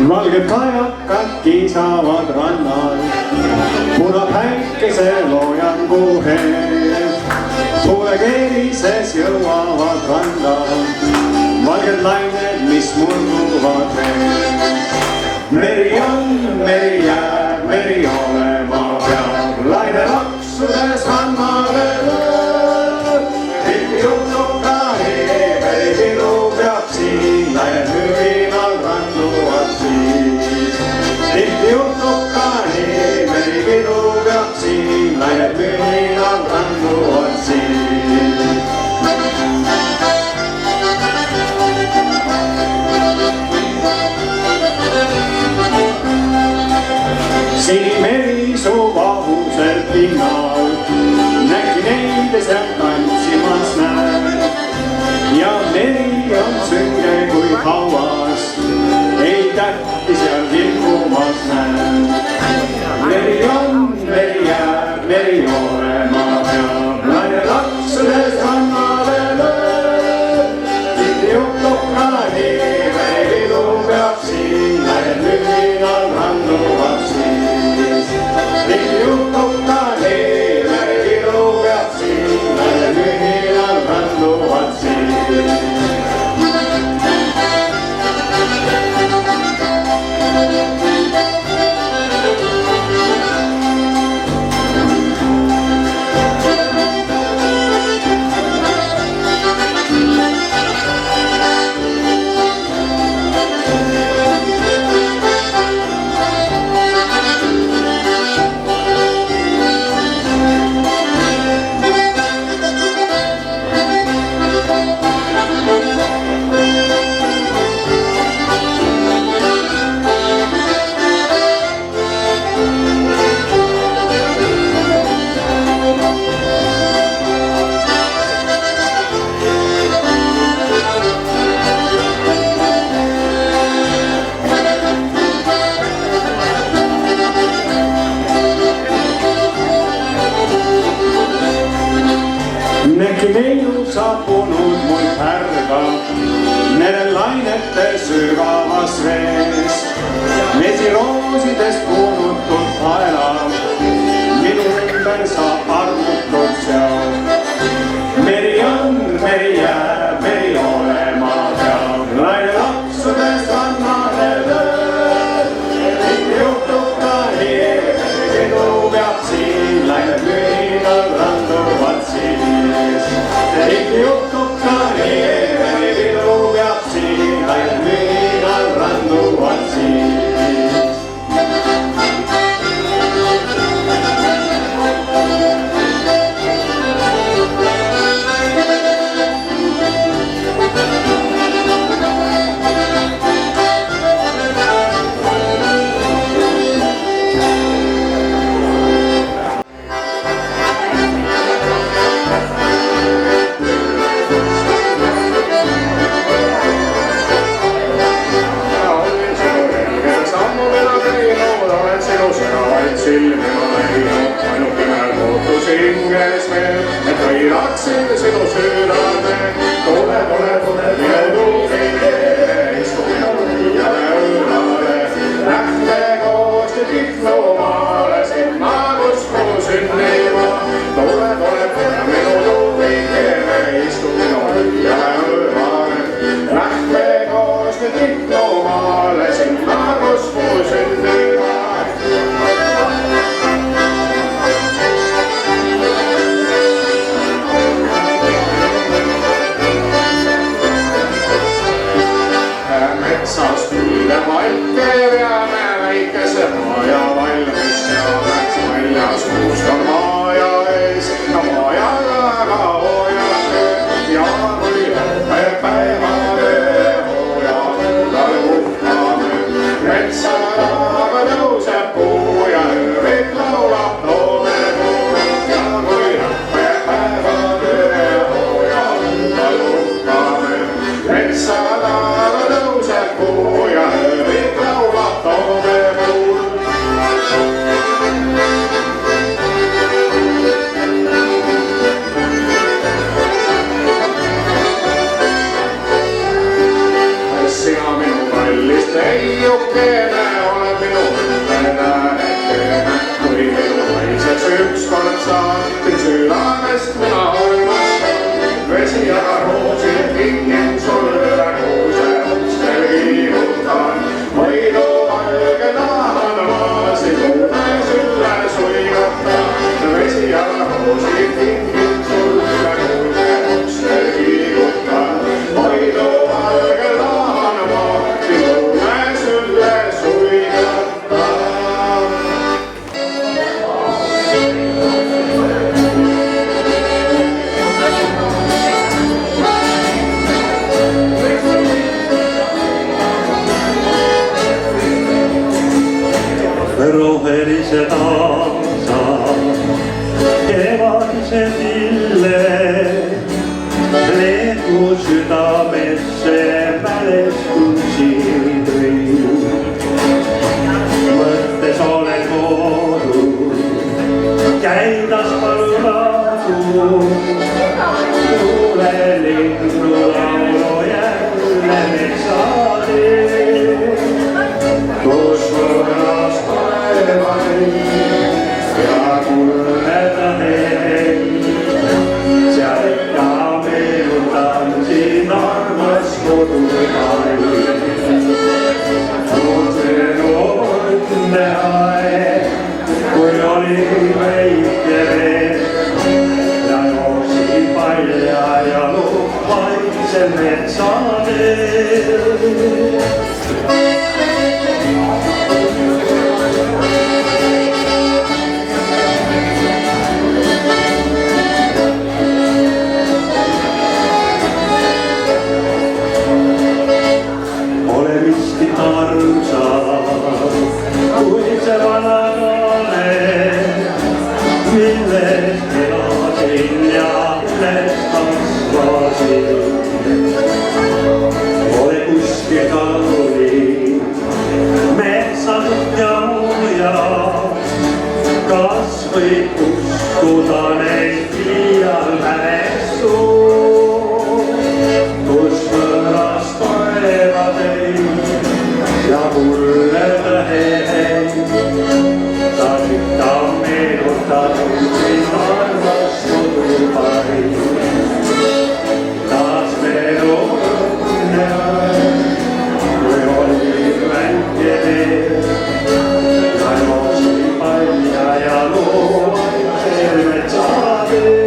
Valged kajakad kiisavad rannal, punapäikese loojangu heed. Tuulekeerises jõuavad randa, valged lained, mis murduvad veel. Meri on, meri jääb, meri olema peab, laine laksudes rannale lööb. Tihti juhtub ka nii, meri pidu peab siin, lained mürinal randuvad siis. Tihti juhtub ka nii, meri pidu peab siin, lained mürinal randuvad siis. Sinimeri su vahusel pinnal, nägi neid seal tantsimas näed. Ja meri on sünge kui hauas, ei tähti seal ilmumas näed. Meri on, meri jääb, meri olema peab, laine laksudes rannale lööb. Tihti juhtub ka nii, meri pidu peab siin, laine mürinal randuvad siis. Tihti juhtub ka nii, meri pidu peab siin, laine mürinal randuvad siis. Näki neiu saabunud mul pärga, merel lainete sügavas vees. Vesi roosidest puunutult haelab, minu ümber saab armutult seal. Meri on, meri jääb, meri olema peab, laine laksudes rannale lööb. Tihti juhtub ka nii, meri pidu peab siin, laine mürinal randuvad siis. Tihti juhtub ka nii, meri pidu peab siin, laine mürinal randuvad siis. Hinges veel, et võidaksin sinu südame. Tule, tule, tule, minu tuuline, istu minu liiale õlale. Lähme koos nüüd Ihlumaale, sinna kus mu sünnima. Tule, tule, tule, minu tuuline, istu minu liiale õlale. Lähme koos nüüd Ihlumaale, sinna kus mu sünnima. sest mina armastan. Vesi aga roosid kingin sulle, kuuse uste liigutan. Võidu valge tahan ma sinude sülle suigatan. Vesi aga roosid kingin sulle, kuuse uste liigutan. Võidu valge tahan ma sinude sülle suigatan. Rohelised aastad, kevadised illed, leedu südamesse mälestusi tõi. Mõttes olen kodus, käid Aspalu laadus, kuule linnu laulu jälle metsadel, kus võõras ja kuuleda neid, seal ikka meenutan siin armas kodumaid. Mõtlen õnne aeg, kui oli väike veel ja jooksin palja ja luhvaisel metsadel. Kui see vana kaane, millest elasin ja millest kasvasin, pole kuskil kauni, metsanud jauja, kas võib uskuda neid liial mälestu, kus võõras taeva teid ja mulle tähed, ta ikka meenutab siin armas kodumaid. Taas meenutab aeg, kui oli väike veel ja jooksin palja ja loovaisel metsadel.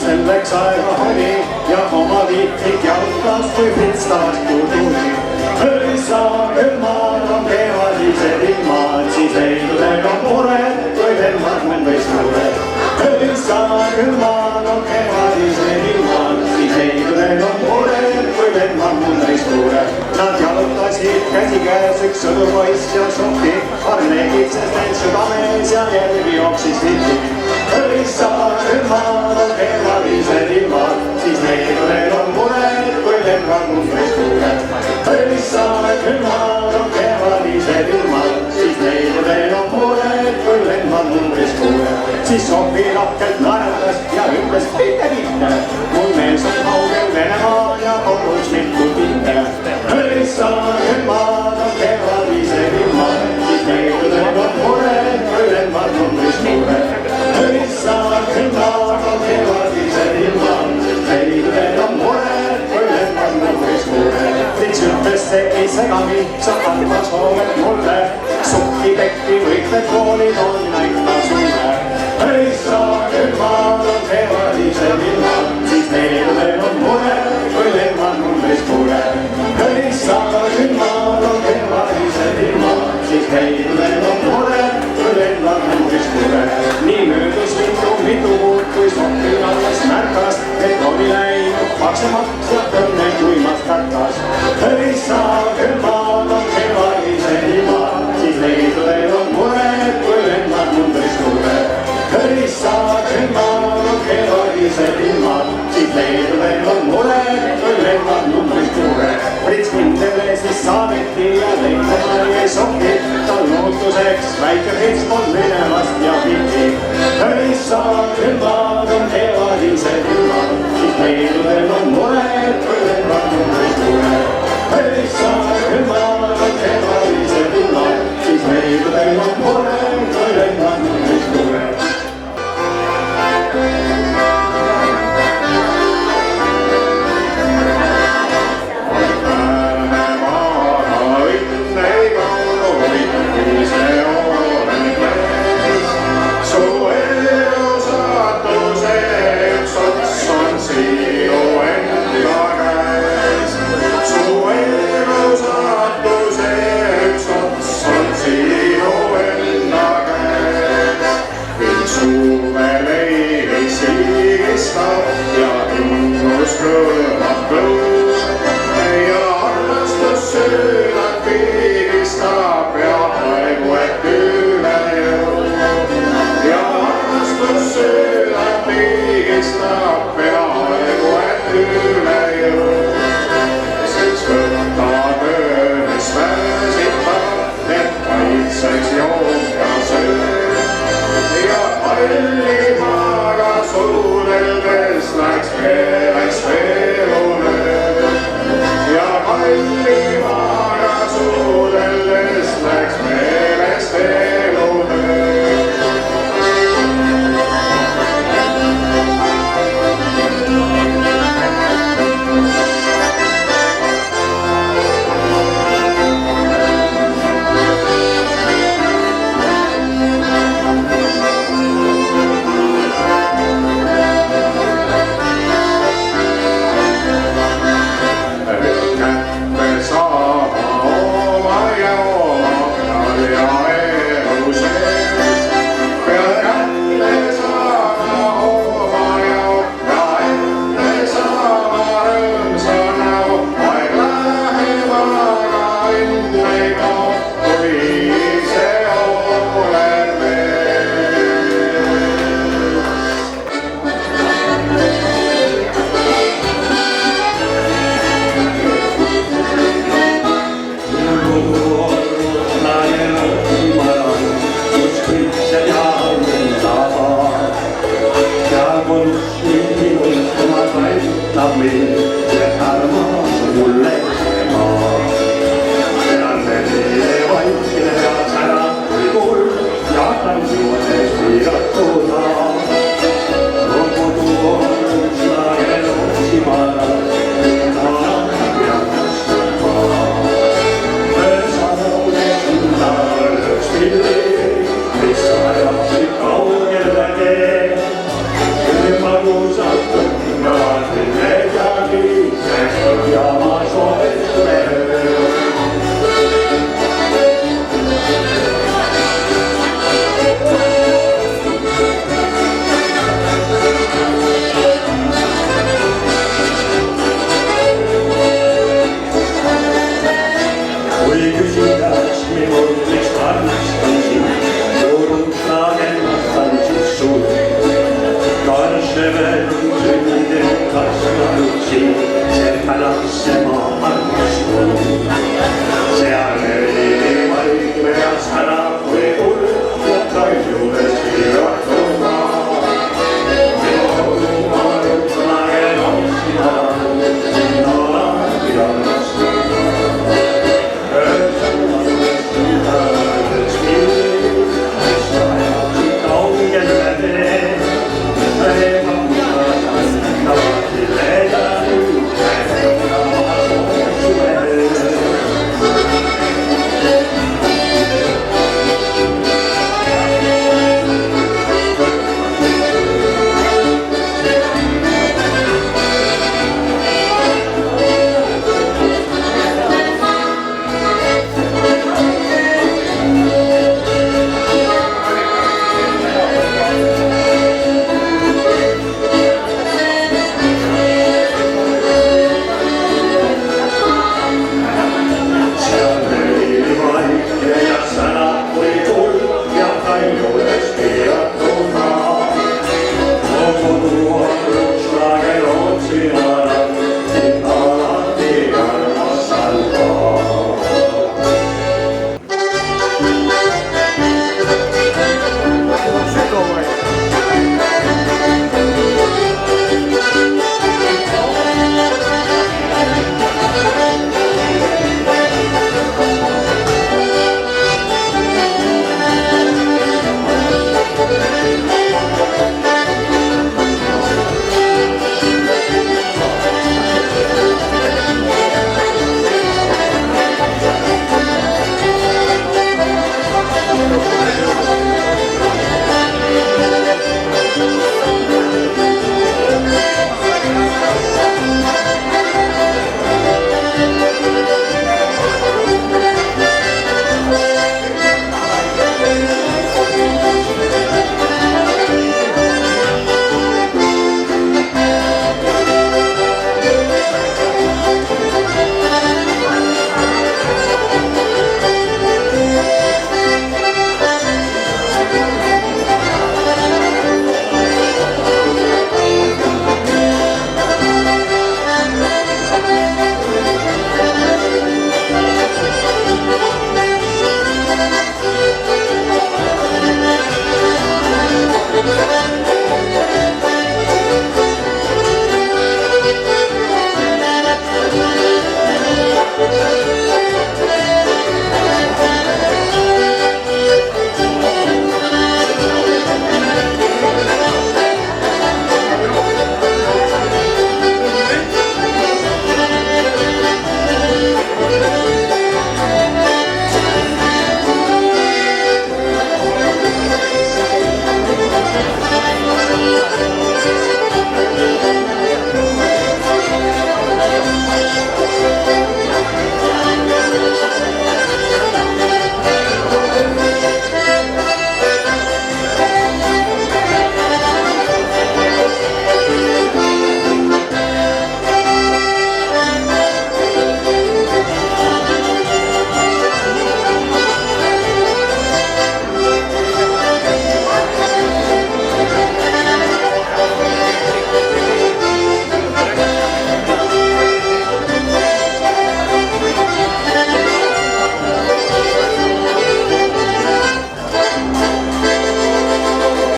Selleks aega oli ja oma liitlik jalkas, kui pitstas kutuni. Õissa külmad on kevadised ilmad, siis leidudega mured, kui lemmad mõnd võis mured. Õissa külmad on kevadised ilmad, siis leidudega mured, kui lemmad mõnd võis mured. Nad jalutasid käsikäes üks sõdupoiss ja šokki, arnegid, sest neil südames ja järgi jooksis liti. Õissa külmad on kevadised ilmad, siis leidudel on mured, kui lemmad mõnd võis mured. Õissa külmad on kevadised ilmad, siis leidudel on mured, kui lemmad mõnd võis mured. Siis Sofi lahkelt naeratas ja ütles mitte mitte, mul mees on kaugel Venemaal ja kodus mitu tinte. Õissa külmad on kevadised ilmad, siis leidudel on mured, kui lemmad mõnd võis mured. Õissa külmad on kevadised ilmad. maksab õnne tuimast takas. Õissa küll maad on kevadise ilma, siis leidudel on mured, kui lennad mundris tuule. Õissa küll maad on kevadise ilma, siis leidudel on mured, kui lennad mundris tuule. Prits kindele siis saadeti ja leiduma ei soki, tal lootuseks väike prits on minevast ja piti. Õissa küll maad on kevadise ilma, siis leidudel on mured, kui lennad mundris tuule. Õissa küll maad on kevadise ilma, siis leidudel on mured, kui lennad mundris tuule. Love me.